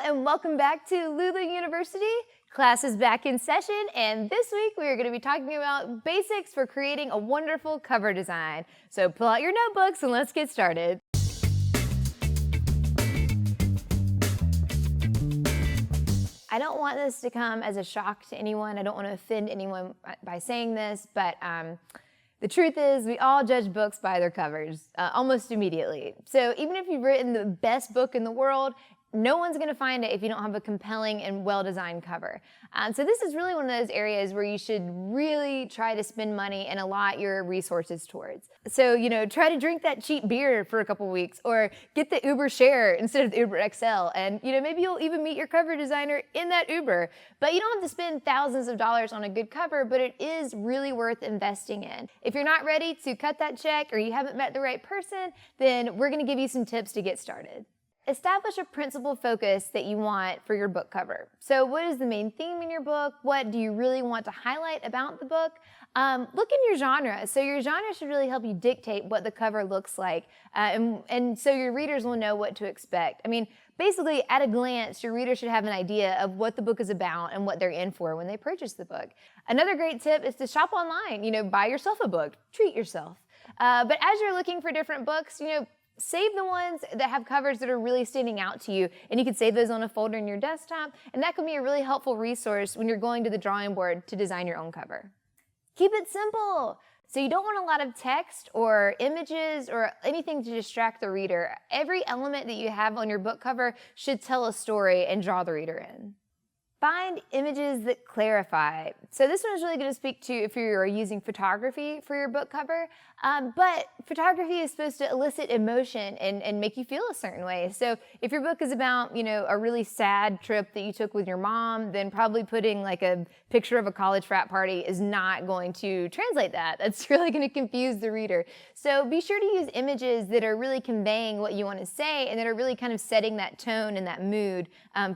and welcome back to Lulu University. Class is back in session, and this week we are going to be talking about basics for creating a wonderful cover design. So pull out your notebooks and let's get started. I don't want this to come as a shock to anyone. I don't want to offend anyone by saying this, but the truth is we all judge books by their covers almost immediately. So even if you've written the best book in the world, no one's going to find it if you don't have a compelling and well-designed cover. So this is really one of those areas where you should really try to spend money and allot your resources towards. So, try to drink that cheap beer for a couple weeks, or get the Uber Share instead of the Uber XL. And, maybe you'll even meet your cover designer in that Uber. But you don't have to spend thousands of dollars on a good cover, but it is really worth investing in. If you're not ready to cut that check or you haven't met the right person, then we're going to give you some tips to get started. Establish a principal focus that you want for your book cover. So what is the main theme in your book? What do you really want to highlight about the book? Look in your genre. So your genre should really help you dictate what the cover looks like, and so your readers will know what to expect. I mean, basically, at a glance, your reader should have an idea of what the book is about and what they're in for when they purchase the book. Another great tip is to shop online. Buy yourself a book. Treat yourself. But as you're looking for different books, save the ones that have covers that are really standing out to you, and you can save those on a folder in your desktop, and that can be a really helpful resource when you're going to the drawing board to design your own cover. Keep it simple. So you don't want a lot of text or images or anything to distract the reader. Every element that you have on your book cover should tell a story and draw the reader in. Find images that clarify. So this one is really going to speak to if you're using photography for your book cover, but photography is supposed to elicit emotion and make you feel a certain way. So if your book is about, a really sad trip that you took with your mom, then probably putting like a picture of a college frat party is not going to translate that. That's really going to confuse the reader. So be sure to use images that are really conveying what you want to say and that are really kind of setting that tone and that mood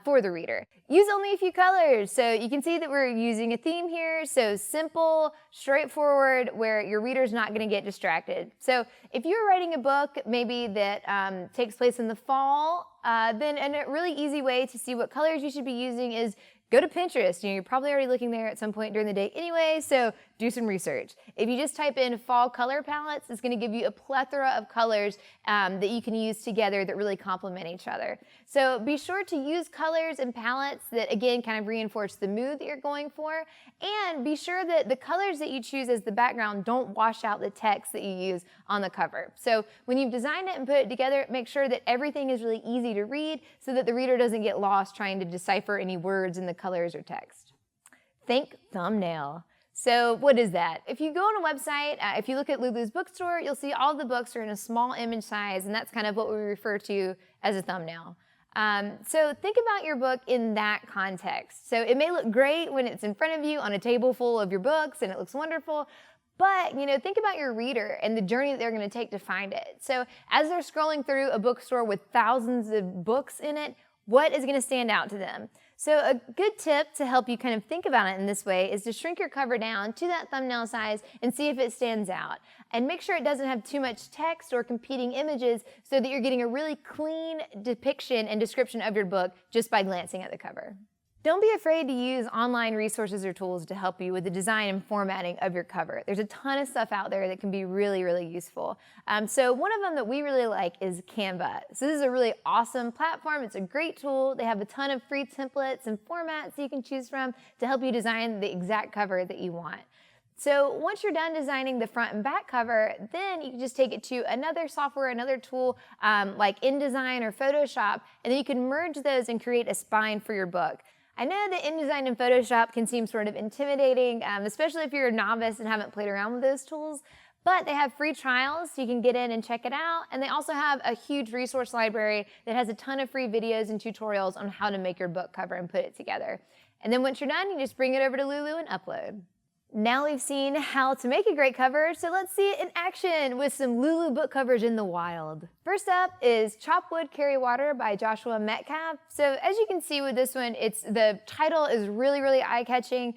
for the reader. Use only a few colors. So you can see that we're using a theme here. So simple, straightforward, where your reader's not going to get distracted. So if you're writing a book maybe that takes place in the fall, then a really easy way to see what colors you should be using is go to Pinterest. You're probably already looking there at some point during the day anyway, so do some research. If you just type in fall color palettes, it's going to give you a plethora of colors that you can use together that really complement each other. So be sure to use colors and palettes that, again, kind of reinforce the mood that you're going for, and be sure that the colors that you choose as the background don't wash out the text that you use on the cover. So when you've designed it and put it together, make sure that everything is really easy to read so that the reader doesn't get lost trying to decipher any words in the colors or text. Think thumbnail. So what is that? If you go on a website, if you look at Lulu's bookstore, you'll see all the books are in a small image size, and that's kind of what we refer to as a thumbnail. So think about your book in that context. So it may look great when it's in front of you on a table full of your books and it looks wonderful, but, think about your reader and the journey that they're going to take to find it. So as they're scrolling through a bookstore with thousands of books in it, what is going to stand out to them? So a good tip to help you kind of think about it in this way is to shrink your cover down to that thumbnail size and see if it stands out. And make sure it doesn't have too much text or competing images so that you're getting a really clean depiction and description of your book just by glancing at the cover. Don't be afraid to use online resources or tools to help you with the design and formatting of your cover. There's a ton of stuff out there that can be really, really useful. So one of them that we really like is Canva. So this is a really awesome platform. It's a great tool. They have a ton of free templates and formats you can choose from to help you design the exact cover that you want. So once you're done designing the front and back cover, then you can just take it to another software, another tool like InDesign or Photoshop, and then you can merge those and create a spine for your book. I know that InDesign and Photoshop can seem sort of intimidating, especially if you're a novice and haven't played around with those tools, but they have free trials so you can get in and check it out, and they also have a huge resource library that has a ton of free videos and tutorials on how to make your book cover and put it together. And then once you're done, you just bring it over to Lulu and upload. Now we've seen how to make a great cover, so let's see it in action with some Lulu book covers in the wild. First up is Chop Wood, Carry Water by Joshua Metcalf. So as you can see with this one, the title is really, really eye-catching.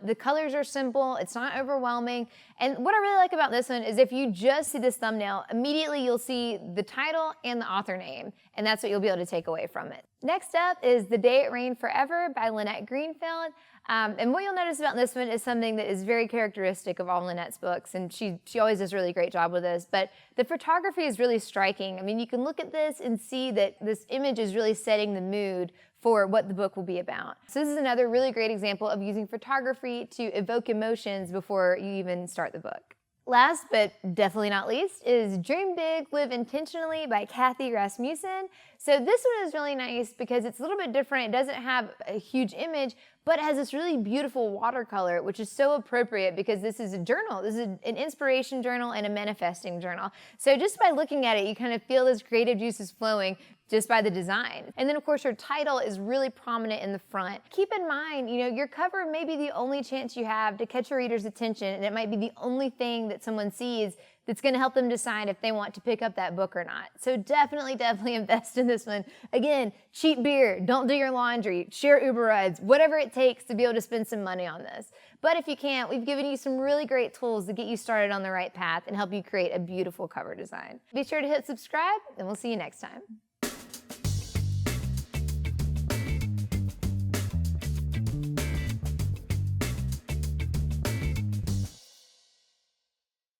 The colors are simple, it's not overwhelming. And what I really like about this one is if you just see this thumbnail, immediately you'll see the title and the author name, and that's what you'll be able to take away from it. Next up is The Day It Rained Forever by Lynette Greenfield. And what you'll notice about this one is something that is very characteristic of all Lynette's books, and she always does a really great job with this, but the photography is really striking. I mean, you can look at this and see that this image is really setting the mood for what the book will be about. So this is another really great example of using photography to evoke emotions before you even start the book. Last but definitely not least is Dream Big, Live Intentionally by Kathy Rasmussen. So this one is really nice because it's a little bit different. It doesn't have a huge image, but it has this really beautiful watercolor, which is so appropriate because this is a journal. This is an inspiration journal and a manifesting journal. So just by looking at it, you kind of feel those creative juices flowing just by the design. And then of course your title is really prominent in the front. Keep in mind, your cover may be the only chance you have to catch a reader's attention, and it might be the only thing that someone sees that's going to help them decide if they want to pick up that book or not. So definitely invest in this one. Again, cheap beer, don't do your laundry, share Uber rides, whatever it takes to be able to spend some money on this. But if you can't, we've given you some really great tools to get you started on the right path and help you create a beautiful cover design. Be sure to hit subscribe, and we'll see you next time.